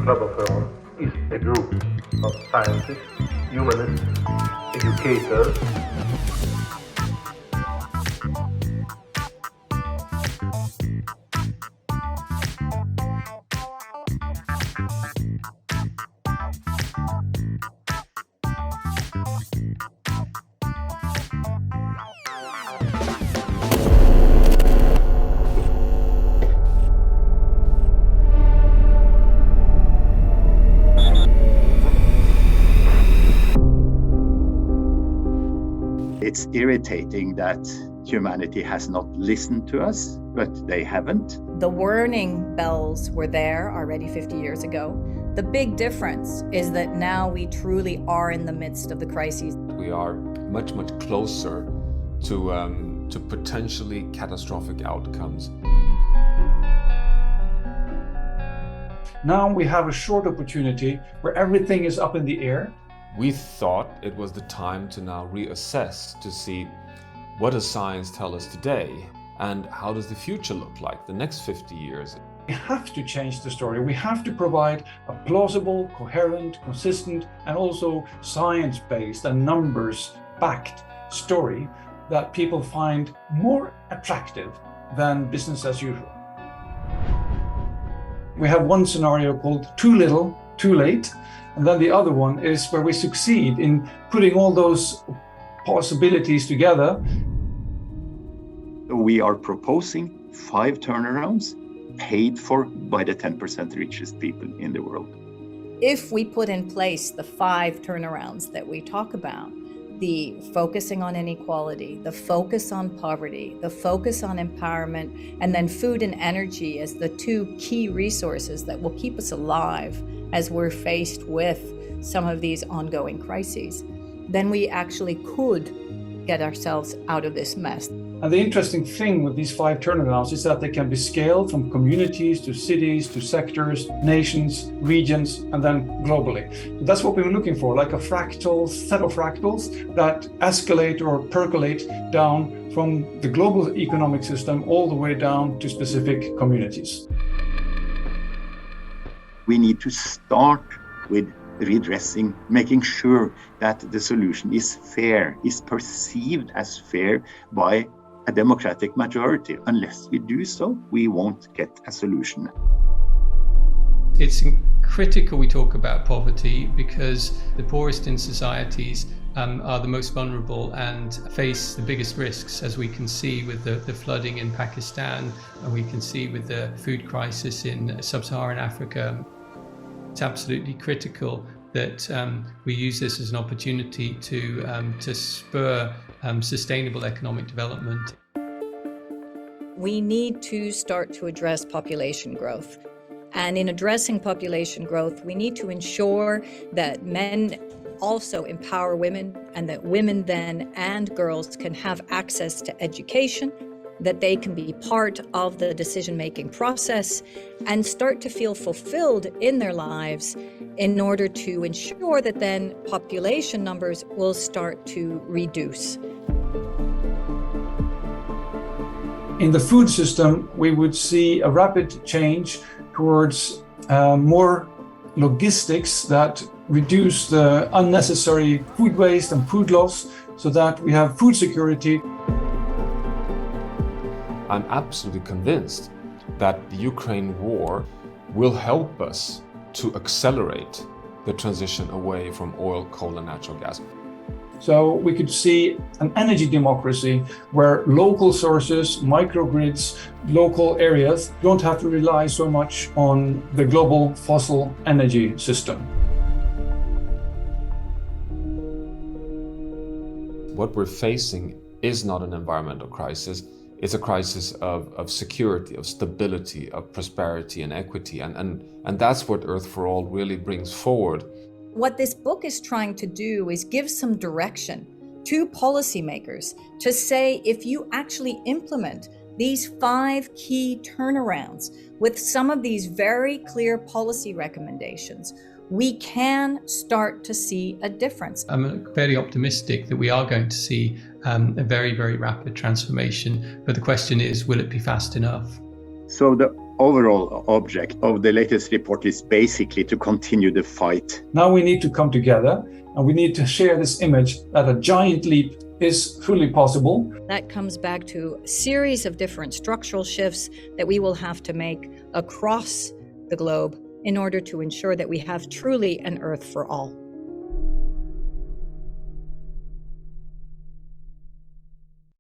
Club is a group of scientists, humanists, educators. It's irritating that humanity has not listened to us, but they haven't. The warning bells were there already 50 years ago. The big difference is that now we truly are in the midst of the crises. We are much closer to potentially catastrophic outcomes. Now we have a short opportunity where everything is up in the air. We thought it was the time to now reassess to see what does science tell us today and how does the future look like the next 50 years. We have to change the story. We have to provide a plausible, coherent, consistent, and also science-based and numbers-backed story that people find more attractive than business as usual. We have one scenario called too little, too late. And then the other one is where we succeed in putting all those possibilities together. We are proposing 5 turnarounds paid for by the 10% richest people in the world. If we put in place the 5 turnarounds that we talk about, the focusing on inequality, the focus on poverty, the focus on empowerment, and then food and energy as the 2 key resources that will keep us alive as we're faced with some of these ongoing crises, then we actually could get ourselves out of this mess. And the interesting thing with these 5 turnarounds is that they can be scaled from communities to cities to sectors, nations, regions, and then globally. So that's what we were looking for, like a fractal set of fractals that escalate or percolate down from the global economic system all the way down to specific communities. We need to start with redressing, making sure that the solution is fair, is perceived as fair by a democratic majority. Unless we do so, we won't get a solution. It's critical we talk about poverty because the poorest in societies are the most vulnerable and face the biggest risks, as we can see with the flooding in Pakistan, and we can see with the food crisis in sub-Saharan Africa. It's absolutely critical that we use this as an opportunity to spur sustainable economic development. We need to start to address population growth. And in addressing population growth, we need to ensure that men also empower women, and that women then and girls can have access to education, that they can be part of the decision-making process and start to feel fulfilled in their lives in order to ensure that then population numbers will start to reduce. In the food system, we would see a rapid change towards more logistics that reduce the unnecessary food waste and food loss so that we have food security. I'm absolutely convinced that the Ukraine war will help us to accelerate the transition away from oil, coal, and natural gas. So we could see an energy democracy where local sources, microgrids, local areas don't have to rely so much on the global fossil energy system. What we're facing is not an environmental crisis. It's a crisis of security, of stability, of prosperity and equity. And that's what Earth for All really brings forward. What this book is trying to do is give some direction to policymakers to say, if you actually implement these 5 key turnarounds with some of these very clear policy recommendations, we can start to see a difference. I'm fairly optimistic that we are going to see a very rapid transformation, but the question is, will it be fast enough? So the overall object of the latest report is basically to continue the fight. Now we need to come together and we need to share this image that a giant leap is fully possible. That comes back to a series of different structural shifts that we will have to make across the globe in order to ensure that we have truly an Earth for all.